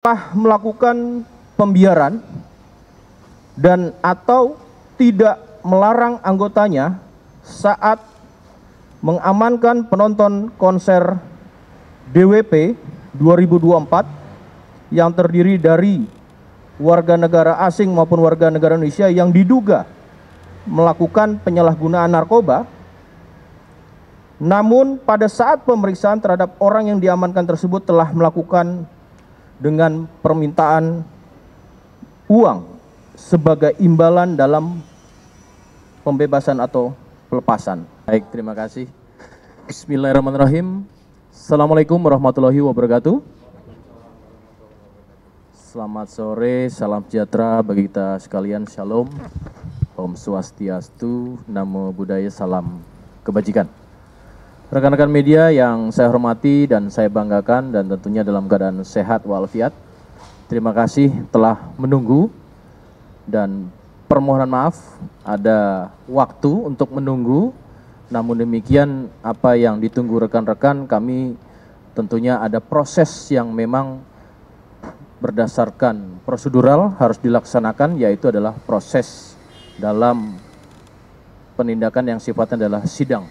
telah melakukan pembiaran dan atau tidak melarang anggotanya saat mengamankan penonton konser DWP 2024 yang terdiri dari warga negara asing maupun warga negara Indonesia yang diduga melakukan penyalahgunaan narkoba. Namun pada saat pemeriksaan terhadap orang yang diamankan tersebut telah melakukan dengan permintaan uang sebagai imbalan dalam pembebasan atau pelepasan. Baik, terima kasih. Bismillahirrahmanirrahim. Assalamualaikum warahmatullahi wabarakatuh. Selamat sore, salam sejahtera bagi kita sekalian. Shalom, Om Swastiastu, Namo Buddhaya, salam kebajikan. Rekan-rekan media yang saya hormati dan saya banggakan dan tentunya dalam keadaan sehat walafiat, terima kasih telah menunggu dan permohonan maaf ada waktu untuk menunggu. Namun demikian apa yang ditunggu rekan-rekan kami tentunya ada proses yang memang berdasarkan prosedural harus dilaksanakan, yaitu adalah proses dalam penindakan yang sifatnya adalah sidang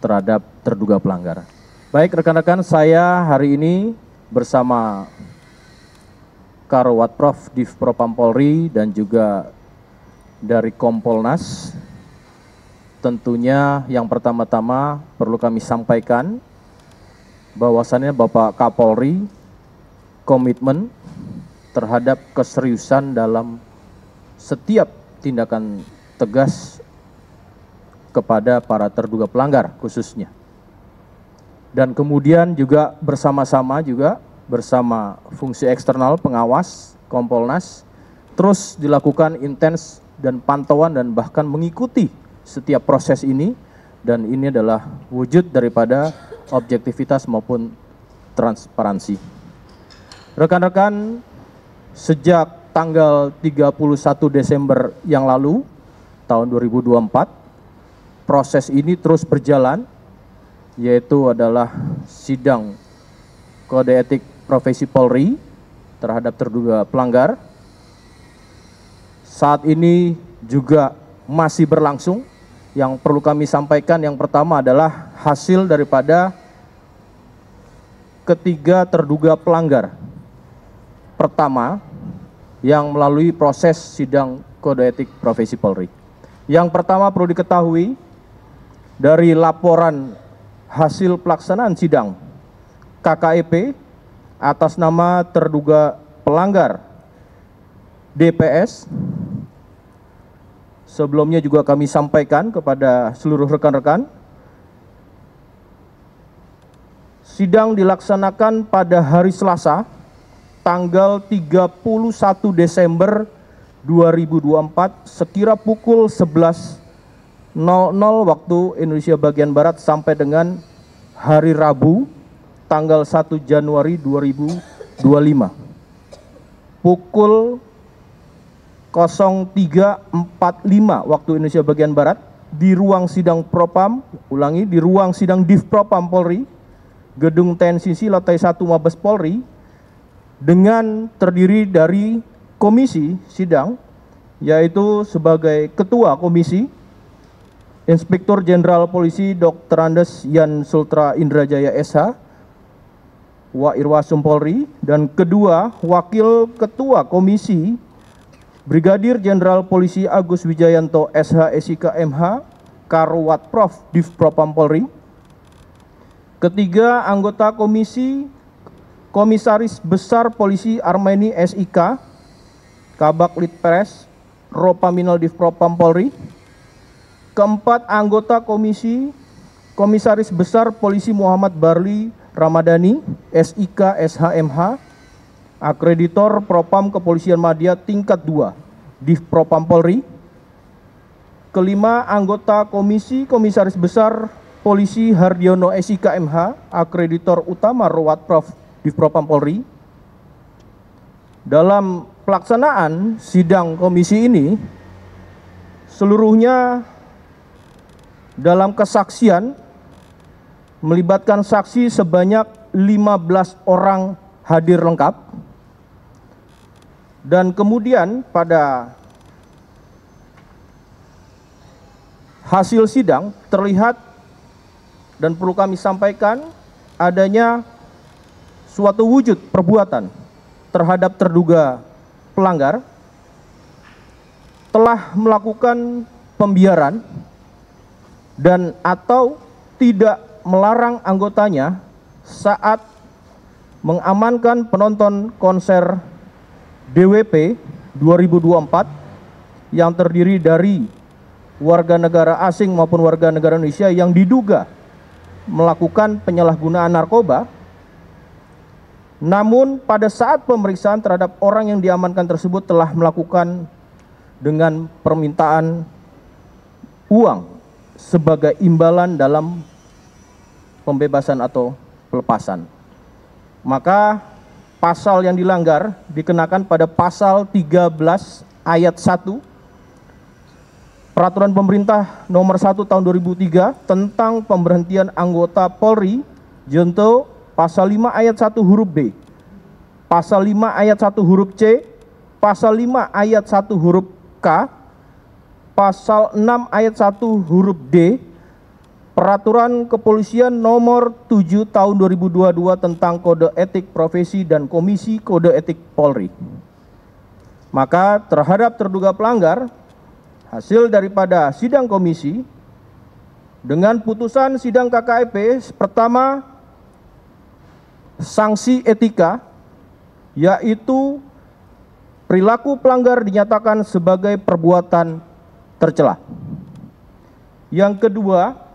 terhadap terduga pelanggar. Baik rekan-rekan, saya hari ini bersama Karawat Prof Div Propam Polri dan juga dari Kompolnas. Tentunya yang pertama-tama perlu kami sampaikan bahwasannya Bapak Kapolri komitmen terhadap keseriusan dalam setiap tindakan tegas kepada para terduga pelanggar khususnya. Dan kemudian juga bersama-sama juga bersama fungsi eksternal pengawas Kompolnas terus dilakukan intens dan pantauan dan bahkan mengikuti setiap proses ini, dan ini adalah wujud daripada objektivitas maupun transparansi. Rekan-rekan, sejak tanggal 31 Desember yang lalu tahun 2024 proses ini terus berjalan, yaitu adalah sidang kode etik profesi Polri terhadap terduga pelanggar. Saat ini juga masih berlangsung. Yang perlu kami sampaikan yang pertama adalah hasil daripada ketiga terduga pelanggar pertama yang melalui proses sidang kode etik profesi Polri. Yang pertama perlu diketahui dari laporan hasil pelaksanaan sidang KKEP atas nama terduga pelanggar DPS. Sebelumnya juga kami sampaikan kepada seluruh rekan-rekan, sidang dilaksanakan pada hari Selasa tanggal 31 Desember 2024 sekira pukul 11.00 waktu Indonesia bagian Barat sampai dengan hari Rabu tanggal 1 Januari 2025 pukul 03.45 waktu Indonesia bagian Barat di ruang sidang Propam, di ruang sidang Div Propam Polri, Gedung TNCC lantai 1 Mabes Polri, dengan terdiri dari komisi sidang, yaitu sebagai ketua komisi Inspektur Jenderal Polisi Dr. Andes Yan Sultra Indrajaya SH, Wa Irwasum Polri, dan kedua wakil ketua komisi Brigadir Jenderal Polisi Agus Wijayanto SH SIK MH, Karawat Prof Div Propam Polri. Ketiga anggota komisi Komisaris Besar Polisi Armeni SIK, Kabak Litpres Ropaminal Div Propam Polri. Keempat anggota komisi Komisaris Besar Polisi Muhammad Barli Ramadhani SIK SHMH, Akreditor Propam Kepolisian Madya tingkat 2 Div Propam Polri. Kelima anggota komisi Komisaris Besar Polisi Hardiono SIK MH, Akreditor Utama Rawat Prof Div Propam Polri. Dalam pelaksanaan sidang komisi ini seluruhnya dalam kesaksian melibatkan saksi sebanyak 15 orang hadir lengkap. Dan kemudian pada hasil sidang terlihat dan perlu kami sampaikan adanya suatu wujud perbuatan terhadap terduga pelanggar telah melakukan pembiaran dan atau tidak melarang anggotanya saat mengamankan penonton konser DWP 2024 yang terdiri dari warga negara asing maupun warga negara Indonesia yang diduga melakukan penyalahgunaan narkoba. Namun pada saat pemeriksaan terhadap orang yang diamankan tersebut telah melakukan dengan permintaan uang sebagai imbalan dalam pembebasan atau pelepasan. Maka pasal yang dilanggar dikenakan pada pasal 13 ayat 1 Peraturan Pemerintah Nomor 1 Tahun 2003 tentang pemberhentian anggota Polri, junto pasal 5 ayat 1 huruf B, pasal 5 ayat 1 huruf C, pasal 5 ayat 1 huruf K, pasal 6 ayat 1 huruf D, Peraturan Kepolisian Nomor 7 Tahun 2022 tentang Kode Etik Profesi dan Komisi Kode Etik Polri. Maka terhadap terduga pelanggar, hasil daripada sidang komisi dengan putusan sidang KKEP, pertama, sanksi etika, yaitu perilaku pelanggar dinyatakan sebagai perbuatan tercela. Yang kedua,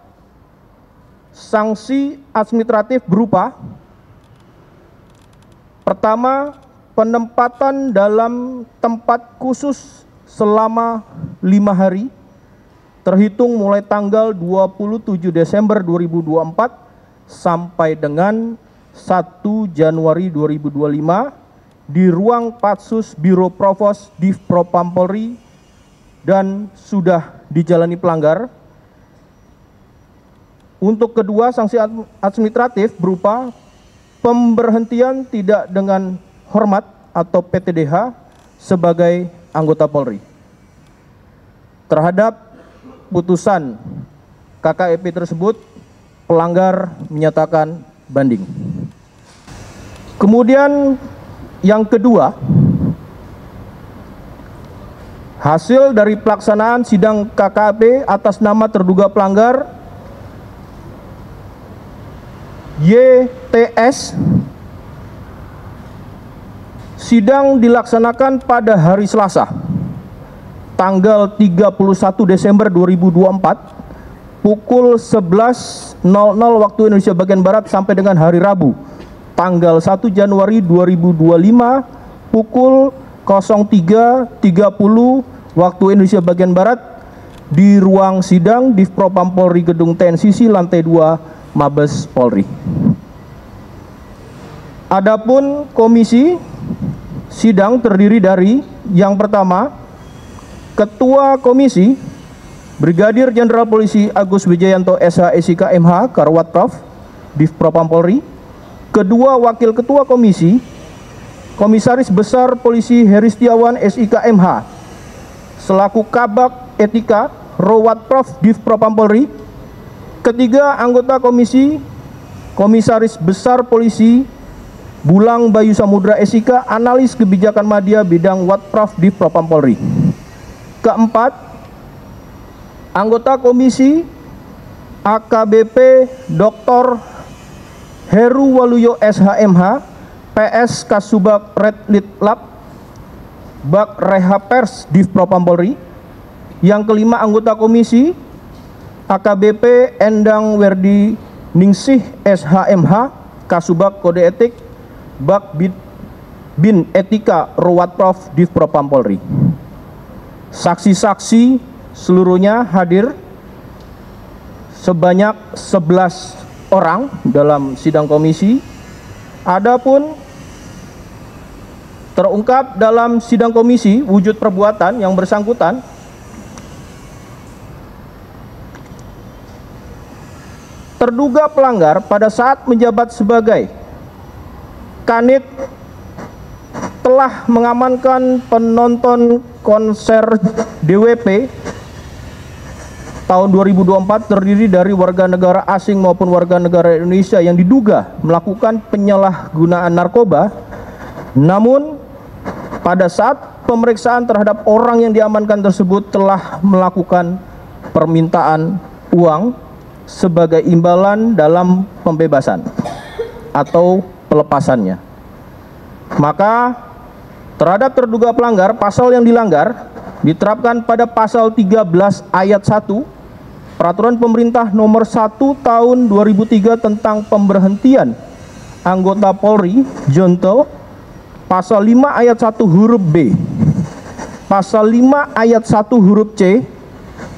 sanksi administratif berupa pertama, penempatan dalam tempat khusus selama 5 hari terhitung mulai tanggal 27 Desember 2024 sampai dengan 1 Januari 2025 di ruang Patsus Biro Provos Div Propam Polri dan sudah dijalani pelanggar. Untuk kedua, sanksi administratif berupa pemberhentian tidak dengan hormat atau PTDH sebagai anggota Polri. Terhadap putusan KKEP tersebut, pelanggar menyatakan banding. Kemudian yang kedua, hasil dari pelaksanaan sidang KKEP atas nama terduga pelanggar YTS, sidang dilaksanakan pada hari Selasa, tanggal 31 Desember 2024, pukul 11.00 waktu Indonesia bagian Barat sampai dengan hari Rabu, tanggal 1 Januari 2025, pukul 03.30 waktu Indonesia bagian Barat, di ruang sidang Div Propam Polri Gedung TNCC lantai 2 Mabes Polri. Adapun komisi sidang terdiri dari yang pertama, Ketua Komisi Brigadir Jenderal Polisi Agus Wijayanto SH SIK MH Karwat Prof Div Propam Polri. Kedua, Wakil Ketua Komisi Komisaris Besar Polisi Heri Setiawan SIK MH selaku Kabak Etika Rowat Prof Div Propam Polri. Ketiga, anggota komisi Komisaris Besar Polisi Bulang Bayu Samudra SIK Analis Kebijakan Madya Bidang Watpraf Div Propam Polri. Keempat, anggota komisi AKBP Dr. Heru Waluyo SHMH PS Kasubag Red Lit Lab Bak Reha Pers Div Propam Polri. Yang kelima, anggota komisi AKBP Endang Werdi Ningsih SHMH Kasubag Kode Etik Bak Bin Etika Rowat Prof Div Propam Polri. Saksi-saksi seluruhnya hadir sebanyak 11 orang dalam sidang komisi. Adapun terungkap dalam sidang komisi wujud perbuatan yang bersangkutan terduga pelanggar pada saat menjabat sebagai Kanit telah mengamankan penonton konser DWP tahun 2024 terdiri dari warga negara asing maupun warga negara Indonesia yang diduga melakukan penyalahgunaan narkoba. Namun pada saat pemeriksaan terhadap orang yang diamankan tersebut telah melakukan permintaan uang sebagai imbalan dalam pembebasan atau pelepasannya. Maka terhadap terduga pelanggar, pasal yang dilanggar diterapkan pada pasal 13 ayat 1 Peraturan Pemerintah Nomor 1 Tahun 2003 tentang pemberhentian anggota Polri, Junto, pasal 5 ayat 1 huruf B, pasal 5 ayat 1 huruf C,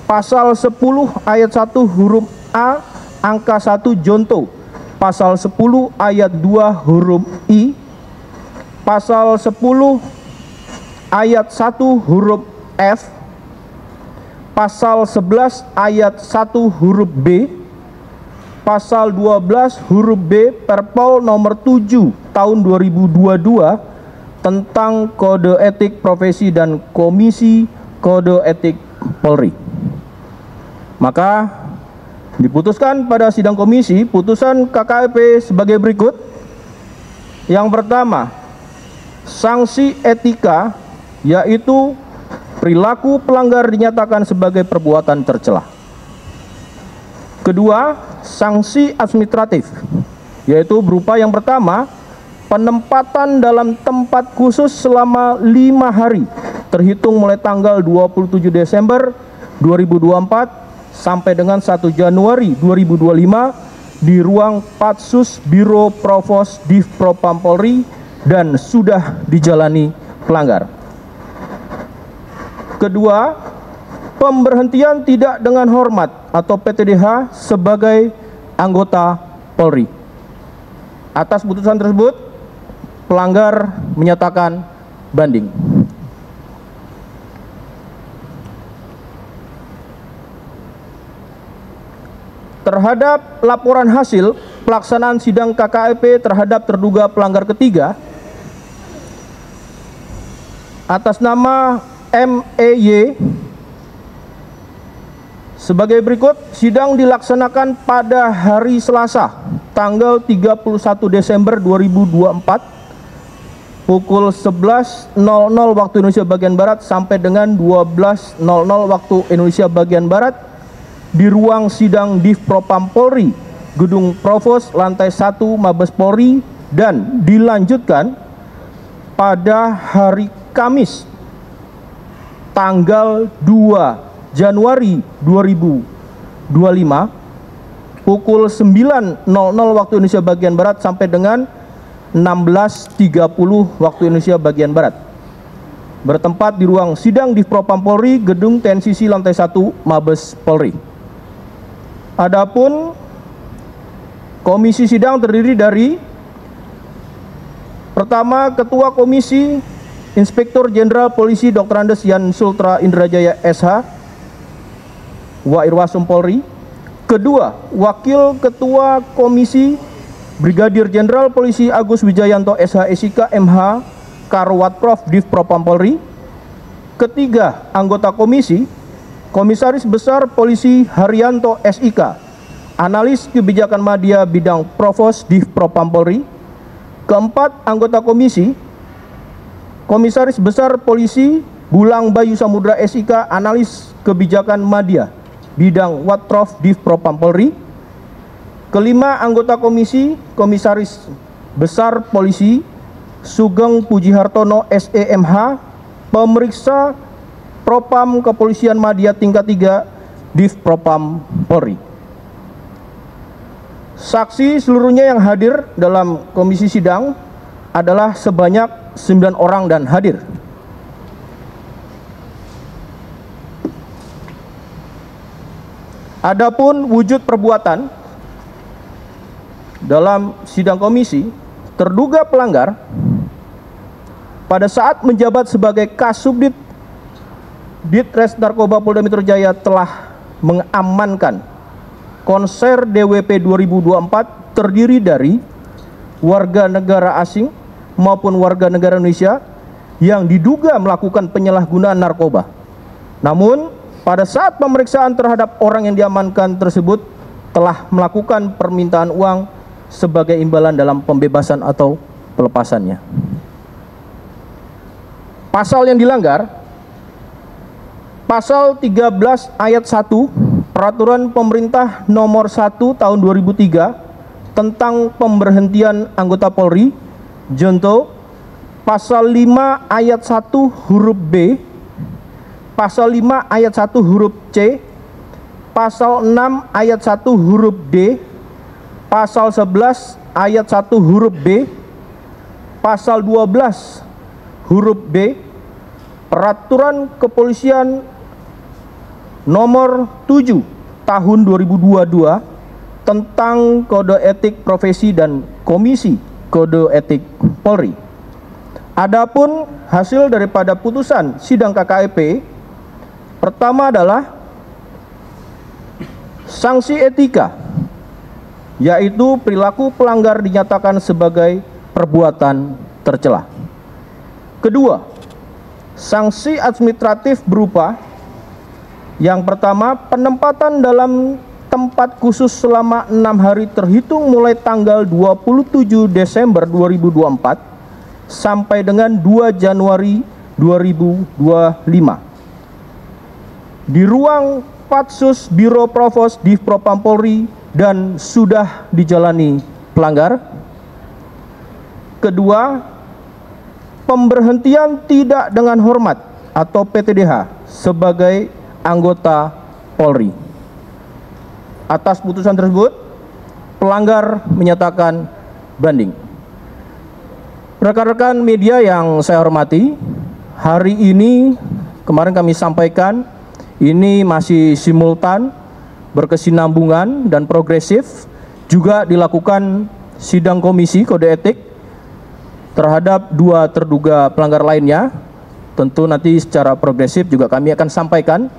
pasal 10 ayat 1 huruf A angka 1 Junto, pasal 10 ayat 2 huruf I, pasal 10 ayat 1 huruf F, pasal 11 ayat 1 huruf B, pasal 12 huruf B Perpol nomor 7 tahun 2022 tentang Kode Etik Profesi dan Komisi Kode Etik Polri. Maka diputuskan pada sidang komisi putusan KKEP sebagai berikut. Yang pertama, sanksi etika, yaitu perilaku pelanggar dinyatakan sebagai perbuatan tercela. Kedua, sanksi administratif, yaitu berupa yang pertama, penempatan dalam tempat khusus selama 5 hari terhitung mulai tanggal 27 Desember 2024 sampai dengan 1 Januari 2025 di ruang Patsus Biro Provos Div Propam Polri dan sudah dijalani pelanggar. Kedua, pemberhentian tidak dengan hormat atau PTDH sebagai anggota Polri. Atas putusan tersebut, pelanggar menyatakan banding. Terhadap laporan hasil pelaksanaan sidang KKEP terhadap terduga pelanggar ketiga atas nama MEY sebagai berikut. Sidang dilaksanakan pada hari Selasa tanggal 31 Desember 2024 pukul 11.00 waktu Indonesia bagian Barat sampai dengan 12.00 waktu Indonesia bagian Barat di ruang sidang Div Propam Polri, Gedung Provos, lantai 1 Mabes Polri, dan dilanjutkan pada hari Kamis tanggal 2 Januari 2025 pukul 9.00 waktu Indonesia bagian Barat sampai dengan 16.30 waktu Indonesia bagian Barat, bertempat di ruang sidang Div Propam Polri, Gedung TNCC lantai 1 Mabes Polri. Adapun komisi sidang terdiri dari pertama, Ketua Komisi Inspektur Jenderal Polisi Dr. Andes Yan Sultra Indrajaya SH, Wa Irwasum Polri. Kedua, Wakil Ketua Komisi Brigadir Jenderal Polisi Agus Wijayanto SH SIK MH Karwat Prof Div Propam Polri. Ketiga, anggota komisi Komisaris Besar Polisi Haryanto SIK, Analis Kebijakan Madya Bidang Provos Div Propam Polri. Keempat, anggota komisi Komisaris Besar Polisi Bulang Bayu Samudra SIK, Analis Kebijakan Madya Bidang Watprof Div Propam Polri. Kelima, anggota komisi Komisaris Besar Polisi Sugeng Pujihartono SEMH, Pemeriksa Propam Kepolisian Madya tingkat 3 Div Propam Polri. Saksi seluruhnya yang hadir dalam komisi sidang adalah sebanyak 9 orang dan hadir. Adapun wujud perbuatan dalam sidang komisi, terduga pelanggar pada saat menjabat sebagai Kasubdit Ditres Narkoba Polda Metro Jaya telah mengamankan konser DWP 2024 terdiri dari warga negara asing maupun warga negara Indonesia yang diduga melakukan penyalahgunaan narkoba. Namun, pada saat pemeriksaan terhadap orang yang diamankan tersebut telah melakukan permintaan uang sebagai imbalan dalam pembebasan atau pelepasannya. Pasal yang dilanggar, Pasal 13 ayat 1 Peraturan Pemerintah Nomor 1 Tahun 2003 tentang pemberhentian anggota Polri, junto Pasal 5 ayat 1 huruf B, Pasal 5 ayat 1 huruf C, Pasal 6 ayat 1 huruf D, Pasal 11 ayat 1 huruf B, Pasal 12 huruf B, Peraturan Kepolisian Nomor 7 Tahun 2022 tentang Kode Etik Profesi dan Komisi Kode Etik Polri. Adapun hasil daripada putusan sidang KKEP, pertama adalah sanksi etika, yaitu perilaku pelanggar dinyatakan sebagai perbuatan tercela. Kedua, sanksi administratif berupa yang pertama, penempatan dalam tempat khusus selama 6 hari terhitung mulai tanggal 27 Desember 2024 sampai dengan 2 Januari 2025 di ruang Patsus Biro Provos Div Propam Polri dan sudah dijalani pelanggar. Kedua, pemberhentian tidak dengan hormat atau PTDH sebagai anggota Polri. Atas putusan tersebut, pelanggar menyatakan banding. Rekan-rekan media yang saya hormati, hari ini kemarin kami sampaikan ini masih simultan, berkesinambungan dan progresif, juga dilakukan sidang komisi kode etik terhadap 2 terduga pelanggar lainnya. Tentu nanti secara progresif juga kami akan sampaikan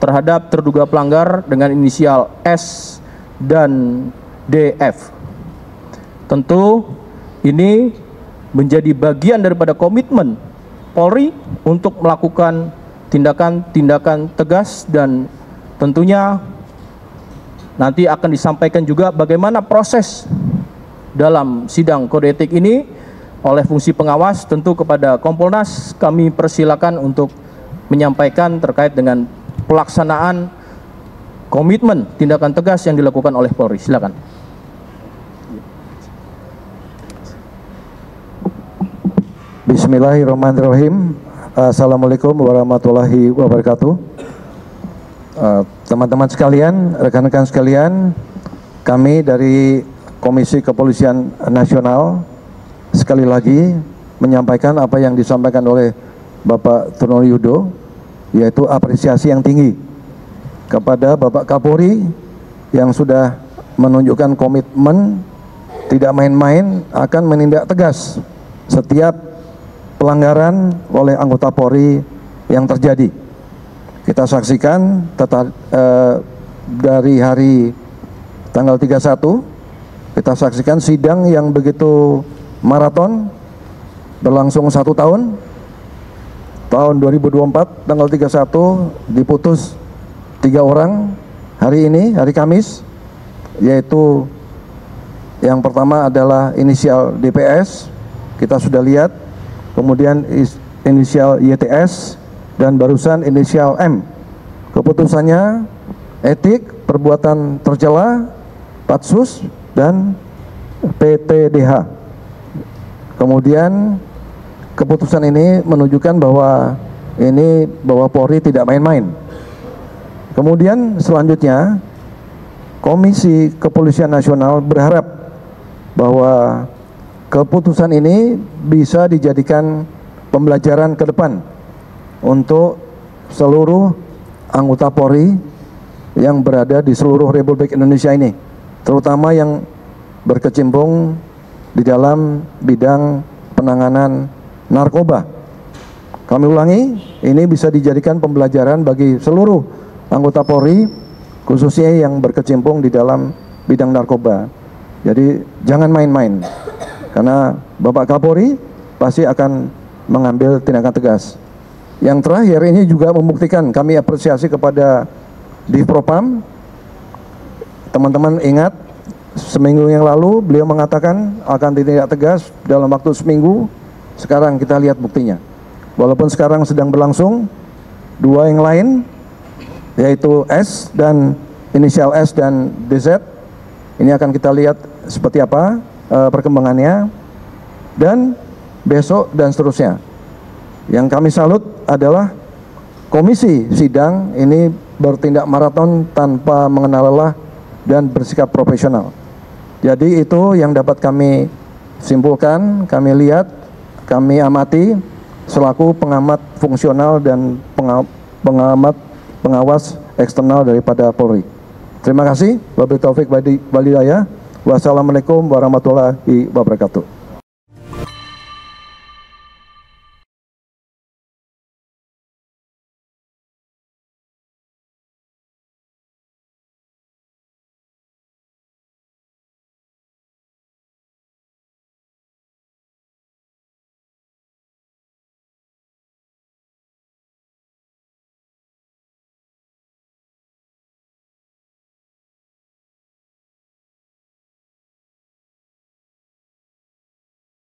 terhadap terduga pelanggar dengan inisial S dan DF. Tentu ini menjadi bagian daripada komitmen Polri untuk melakukan tindakan-tindakan tegas, dan tentunya nanti akan disampaikan juga bagaimana proses dalam sidang kode etik ini oleh fungsi pengawas. Tentu kepada Kompolnas kami persilakan untuk menyampaikan terkait dengan pelaksanaan komitmen tindakan tegas yang dilakukan oleh Polri. Silakan. Bismillahirrahmanirrahim. Assalamualaikum warahmatullahi wabarakatuh. Teman-teman sekalian, rekan-rekan sekalian, kami dari Komisi Kepolisian Nasional sekali lagi menyampaikan apa yang disampaikan oleh Bapak Truno Yudo, yaitu apresiasi yang tinggi kepada Bapak Kapolri yang sudah menunjukkan komitmen tidak main-main akan menindak tegas setiap pelanggaran oleh anggota Polri yang terjadi. Kita saksikan dari hari tanggal 31, kita saksikan sidang yang begitu maraton, berlangsung 1 tahun. Tahun 2024 tanggal 31 diputus 3 orang hari ini, hari Kamis, yaitu yang pertama adalah inisial DPS, kita sudah lihat, kemudian inisial YTS, dan barusan inisial M. Keputusannya etik, perbuatan tercela, Patsus, dan PTDH. Kemudian keputusan ini menunjukkan bahwa Polri tidak main-main. Kemudian selanjutnya Komisi Kepolisian Nasional berharap bahwa keputusan ini bisa dijadikan pembelajaran ke depan untuk seluruh anggota Polri yang berada di seluruh Republik Indonesia ini, terutama yang berkecimpung di dalam bidang penanganan narkoba. Kami ulangi, ini bisa dijadikan pembelajaran bagi seluruh anggota Polri, khususnya yang berkecimpung di dalam bidang narkoba. Jadi jangan main-main, karena Bapak Kapolri pasti akan mengambil tindakan tegas. Yang terakhir ini juga membuktikan kami apresiasi kepada Divpropam. Teman-teman ingat seminggu yang lalu beliau mengatakan akan ditindak tegas dalam waktu seminggu. Sekarang kita lihat buktinya. Walaupun sekarang sedang berlangsung, dua yang lain yaitu S dan inisial S dan DZ, ini akan kita lihat seperti apa perkembangannya, dan besok dan seterusnya. Yang kami salut adalah komisi sidang ini bertindak maraton tanpa mengenal lelah dan bersikap profesional. Jadi itu yang dapat kami simpulkan, kami lihat, kami amati selaku pengamat fungsional dan pengawas eksternal daripada Polri. Terima kasih. Wabillahi taufik walhidayah. Wassalamualaikum warahmatullahi wabarakatuh.